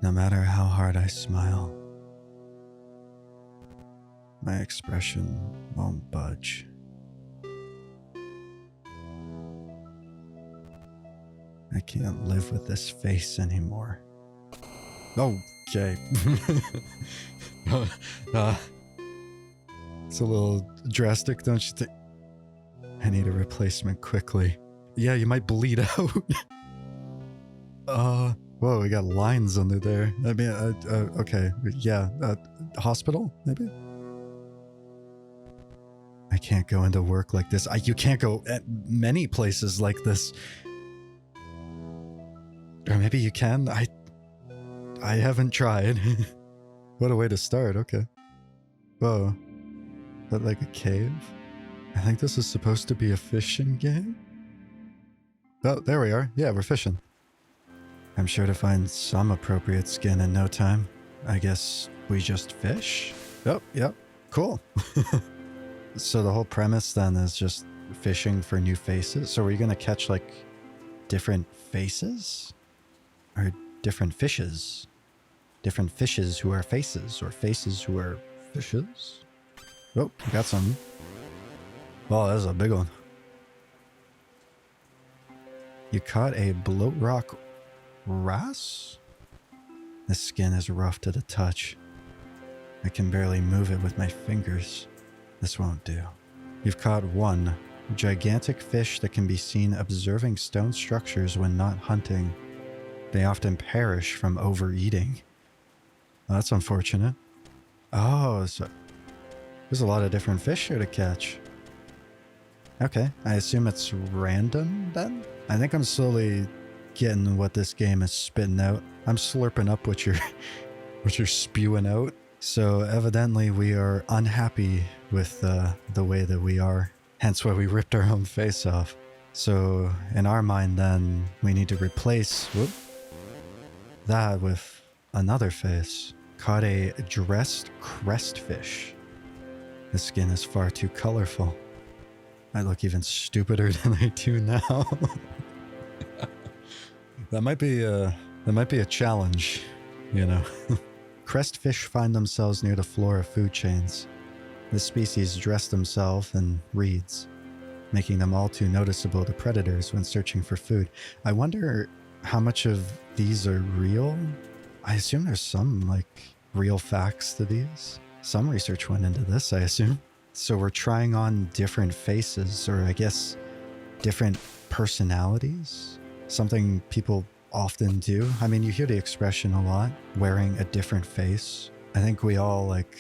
No matter how hard I smile, my expression won't budge. I can't live with this face anymore. Okay. It's a little drastic, don't you think? I need a replacement quickly. Yeah, you might bleed out. Whoa, we got lines under there. I mean, okay, yeah, hospital, maybe? I can't go into work like this. You can't go at many places like this. Or maybe you can. I haven't tried. What a way to start, okay. Whoa. But like a cave? I think this is supposed to be a fishing game? Oh, there we are. Yeah, we're fishing. I'm sure to find some appropriate skin in no time. I guess we just fish? Oh, yep. Cool. So the whole premise then is just fishing for new faces? So are you gonna catch like different faces? Or different fishes? Different fishes who are faces, or faces who are fishes? Oh, got some. Oh, that's a big one. You caught a Bloatrock Wrasse? The skin is rough to the touch. I can barely move it with my fingers. This won't do. You've caught one gigantic fish that can be seen observing stone structures when not hunting. They often perish from overeating. Well, that's unfortunate. Oh, so there's a lot of different fish here to catch. Okay, I assume it's random then? I think I'm slowly getting what this game is spitting out. I'm slurping up what you're spewing out. So evidently we are unhappy with the way that we are. Hence why we ripped our own face off. So in our mind then, we need to replace that with another face. Caught a dressed Crestfish. The skin is far too colorful. I look even stupider than I do now. That might be a challenge, you know. Crestfish find themselves near the floor of food chains. This species dress themselves in reeds, making them all too noticeable to predators when searching for food. I wonder how much of these are real? I assume there's some, like, real facts to these. Some research went into this, I assume. So we're trying on different faces, or I guess different personalities. Something people often do. I mean, you hear the expression a lot, wearing a different face. I think we all, like,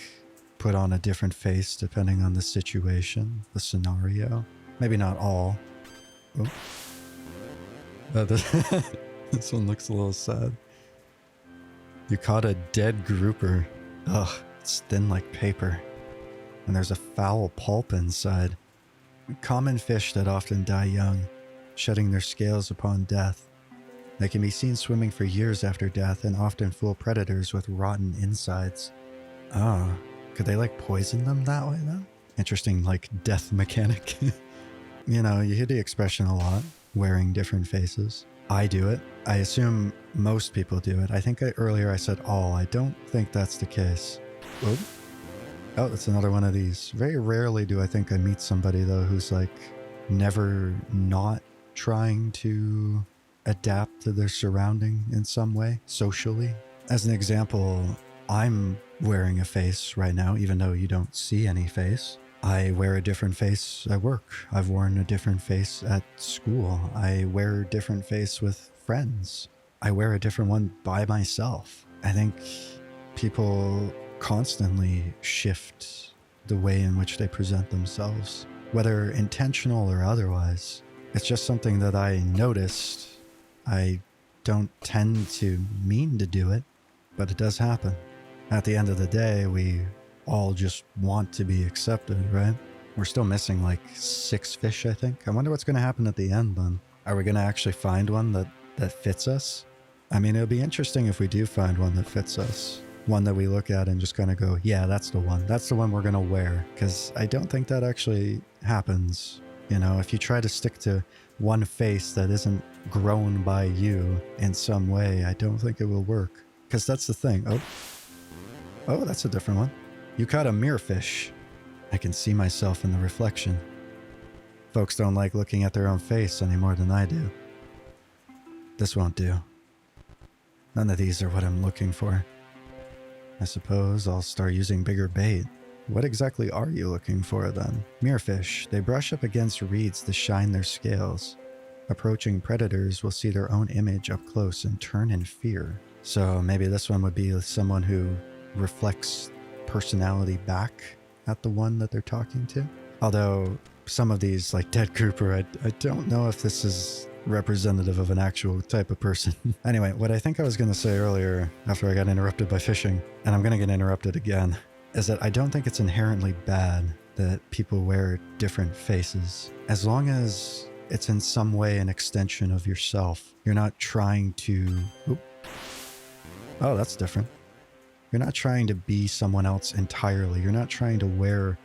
put on a different face depending on the situation, the scenario. Maybe not all. Oh. This one looks a little sad. You caught a dead grouper. Ugh, it's thin like paper. And there's a foul pulp inside. Common fish that often die young, shedding their scales upon death. They can be seen swimming for years after death and often fool predators with rotten insides. Oh, could they like poison them that way then? Interesting, like, death mechanic. You know, you hear the expression a lot, wearing different faces. I do it. I assume most people do it. I think earlier I said all. I don't think that's the case. Oh, that's another one of these. Very rarely do I think I meet somebody, though, who's, like, never not trying to adapt to their surrounding in some way, socially. As an example, I'm wearing a face right now, even though you don't see any face. I wear a different face at work. I've worn a different face at school. I wear a different face with friends. I wear a different one by myself. I think people constantly shift the way in which they present themselves, whether intentional or otherwise. It's just something that I noticed. I don't tend to mean to do it, but it does happen. At the end of the day, we all just want to be accepted, right? We're still missing like 6 fish, I think. I wonder what's going to happen at the end then. Are we going to actually find one that fits us? I mean, it'll be interesting if we do find one that fits us. One that we look at and just kind of go, yeah, that's the one. That's the one we're going to wear. Because I don't think that actually happens. You know, if you try to stick to one face that isn't grown by you in some way, I don't think it will work. because that's the thing. Oh, that's a different one. You caught a mirrorfish. I can see myself in the reflection. Folks don't like looking at their own face any more than I do. This won't do. None of these are what I'm looking for. I suppose I'll start using bigger bait. What exactly are you looking for then? Mirrorfish. They brush up against reeds to shine their scales. Approaching predators will see their own image up close and turn in fear. So maybe this one would be someone who reflects personality back at the one that they're talking to. Although some of these, like dead grouper, I don't know if this is representative of an actual type of person. Anyway, what I think I was going to say earlier after I got interrupted by fishing, and I'm going to get interrupted again, is that I don't think it's inherently bad that people wear different faces. As long as it's in some way an extension of yourself. You're not trying to... Oh, that's different. You're not trying to be someone else entirely. You're not trying to wear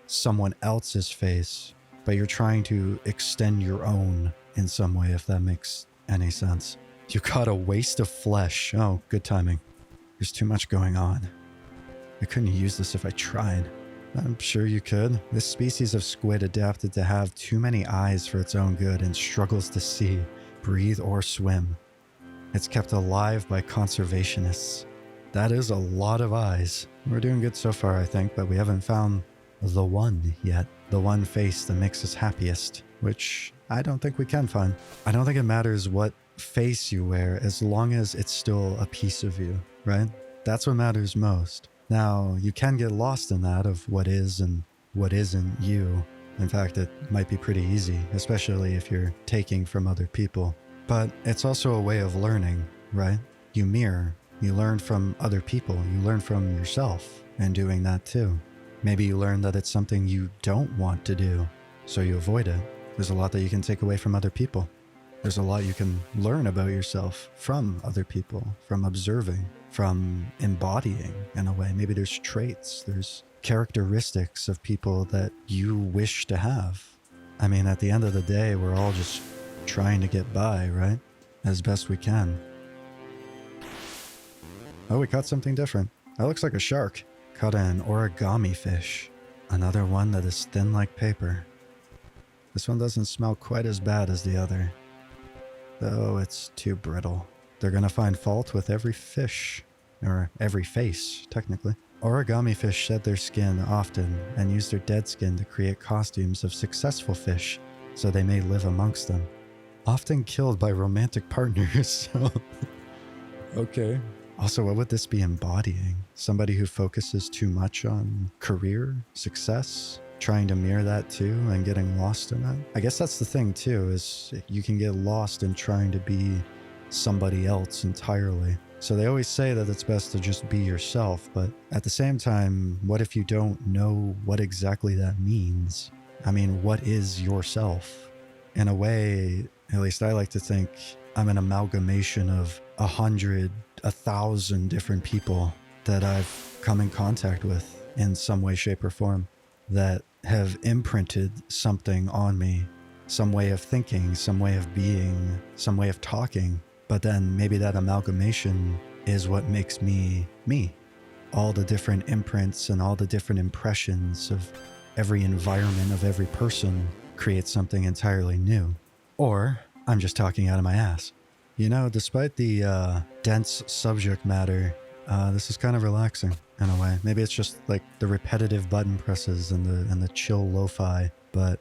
someone else's face, but you're trying to extend your own in some way, if that makes any sense. You caught a waste of flesh. Oh, good timing. There's too much going on. I couldn't use this if I tried. I'm sure you could. This species of squid adapted to have too many eyes for its own good and struggles to see, breathe, or swim. It's kept alive by conservationists. That is a lot of eyes. We're doing good so far, I think, but we haven't found the one yet. The one face that makes us happiest, which I don't think we can find. I don't think it matters what face you wear as long as it's still a piece of you, right? That's what matters most. Now, you can get lost in that of what is and what isn't you. In fact, it might be pretty easy, especially if you're taking from other people. But it's also a way of learning, right? You mirror. You learn from other people. You learn from yourself in doing that too. Maybe you learn that it's something you don't want to do, so you avoid it. There's a lot that you can take away from other people. There's a lot you can learn about yourself from other people, from observing, from embodying in a way. Maybe there's traits, there's characteristics of people that you wish to have. I mean, at the end of the day, we're all just trying to get by, right? As best we can. Oh, we caught something different. That looks like a shark. Caught an origami fish. Another one that is thin like paper. This one doesn't smell quite as bad as the other, though it's too brittle. They're gonna find fault with every fish, or every face, technically. Origami fish shed their skin often and use their dead skin to create costumes of successful fish so they may live amongst them. Often killed by romantic partners. Okay. Also, what would this be embodying? Somebody who focuses too much on career, success, trying to mirror that too and getting lost in that? I guess that's the thing too, is you can get lost in trying to be somebody else entirely. So they always say that it's best to just be yourself, but at the same time, what if you don't know what exactly that means? I mean, what is yourself? In a way, at least I like to think I'm an amalgamation of 100, 1,000 different people that I've come in contact with in some way, shape, or form that have imprinted something on me, some way of thinking, some way of being, some way of talking. But then maybe that amalgamation is what makes me, me. All the different imprints and all the different impressions of every environment of every person creates something entirely new. Or I'm just talking out of my ass. You know, despite the dense subject matter, this is kind of relaxing in a way. Maybe it's just like the repetitive button presses and the chill lo-fi, but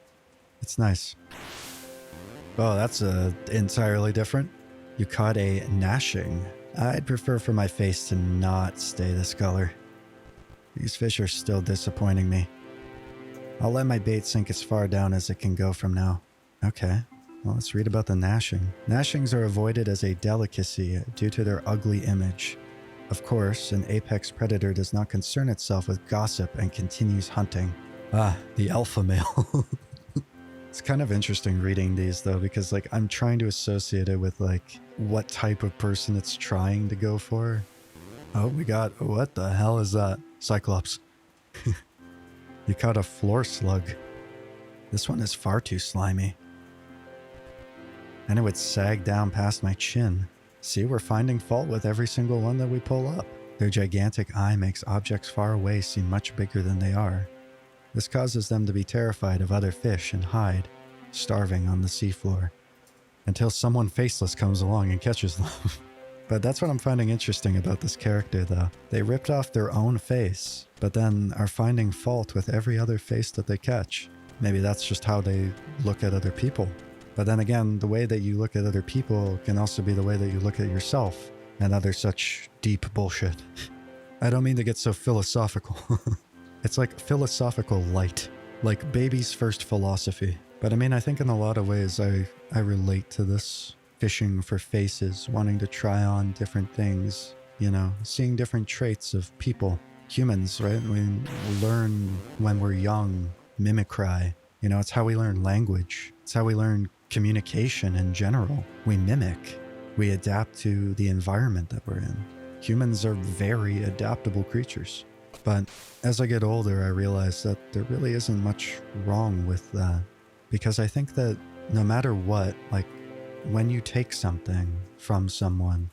it's nice. Oh, that's entirely different. You caught a Gnashing. I'd prefer for my face to not stay this color. These fish are still disappointing me. I'll let my bait sink as far down as it can go from now. Okay, well, let's read about the Gnashing. Gnashings are avoided as a delicacy due to their ugly image. Of course, an apex predator does not concern itself with gossip and continues hunting. Ah, the alpha male. It's kind of interesting reading these though, because like I'm trying to associate it with like what type of person it's trying to go for. Oh, we got, what the hell is that? Cyclops. You caught a Floorslug. This one is far too slimy. And it would sag down past my chin. See, we're finding fault with every single one that we pull up. Their gigantic eye makes objects far away seem much bigger than they are. This causes them to be terrified of other fish and hide, starving on the seafloor, until someone faceless comes along and catches them. But that's what I'm finding interesting about this character, though. They ripped off their own face, but then are finding fault with every other face that they catch. Maybe that's just how they look at other people. But then again, the way that you look at other people can also be the way that you look at yourself, and other such deep bullshit. I don't mean to get so philosophical. It's like philosophical light, like baby's first philosophy. But I mean, I think in a lot of ways I relate to this. Fishing for faces, wanting to try on different things, you know, seeing different traits of people. Humans, right? We learn when we're young, mimicry. You know, it's how we learn language. It's how we learn communication in general. We mimic. We adapt to the environment that we're in. Humans are very adaptable creatures. But as I get older, I realize that there really isn't much wrong with that. Because I think that no matter what, like, when you take something from someone,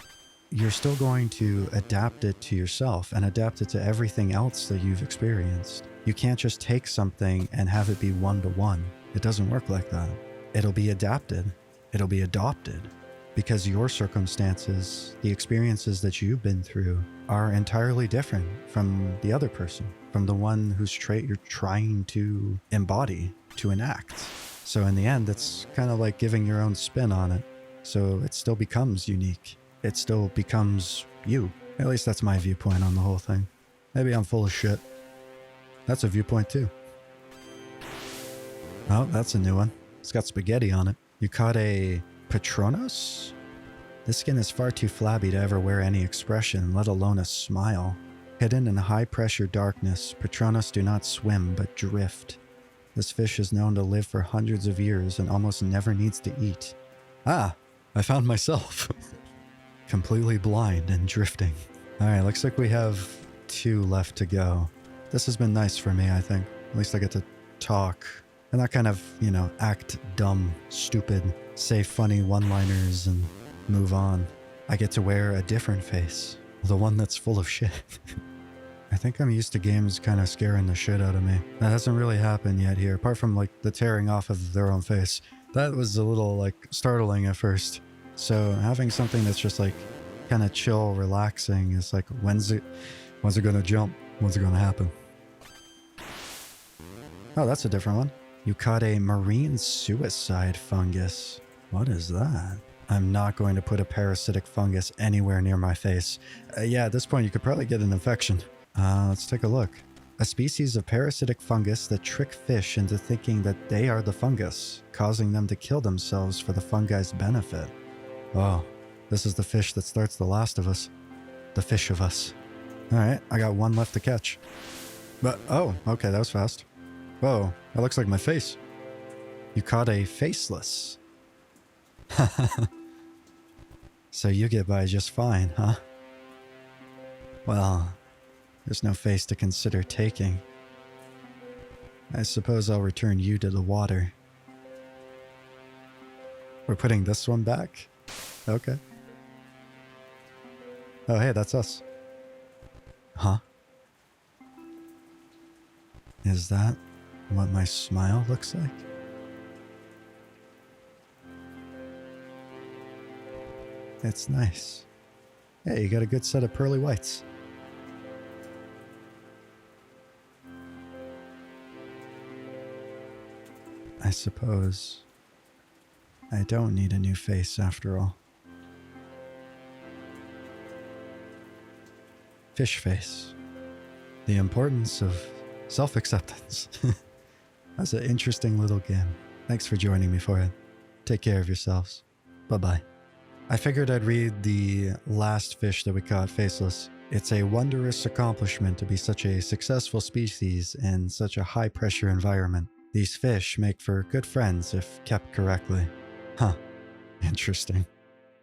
you're still going to adapt it to yourself and adapt it to everything else that you've experienced. You can't just take something and have it be one-to-one. It doesn't work like that. It'll be adapted. It'll be adopted. Because your circumstances, the experiences that you've been through, are entirely different from the other person, from the one whose trait you're trying to embody, to enact. So in the end, it's kind of like giving your own spin on it. So it still becomes unique. It still becomes you. At least that's my viewpoint on the whole thing. Maybe I'm full of shit. That's a viewpoint too. Oh, that's a new one. It's got spaghetti on it. You caught a Patronus? This skin is far too flabby to ever wear any expression, let alone a smile. Hidden in high-pressure darkness, Patronus do not swim but drift. This fish is known to live for hundreds of years and almost never needs to eat. Ah, I found myself. Completely blind and drifting. Alright, looks like we have 2 left to go. This has been nice for me, I think. At least I get to talk. And not kind of, you know, act dumb, stupid, say funny one-liners and move on. I get to wear a different face. The one that's full of shit. I think I'm used to games kind of scaring the shit out of me. That hasn't really happened yet here, apart from like the tearing off of their own face. That was a little like startling at first. So having something that's just like kind of chill, relaxing is like, when's it gonna jump? When's it gonna happen? Oh, that's a different one. You caught a marine suicide fungus. What is that? I'm not going to put a parasitic fungus anywhere near my face. Yeah, at this point you could probably get an infection. Let's take a look. A species of parasitic fungus that trick fish into thinking that they are the fungus, causing them to kill themselves for the fungi's benefit. Oh, this is the fish that starts The Last of Us. The fish of us. Alright, I got 1 left to catch. But, oh, okay, that was fast. Whoa, that looks like my face. You caught a Faceless. So you get by just fine, huh? Well, there's no face to consider taking. I suppose I'll return you to the water. We're putting this one back? Okay. Oh, hey, that's us. Huh? Is that what my smile looks like? It's nice. Hey, you got a good set of pearly whites. I suppose I don't need a new face after all. Fish face. The importance of self-acceptance. That's an interesting little game. Thanks for joining me for it. Take care of yourselves. Bye-bye. I figured I'd read the last fish that we caught, Faceless. It's a wondrous accomplishment to be such a successful species in such a high-pressure environment. These fish make for good friends if kept correctly. Huh. Interesting.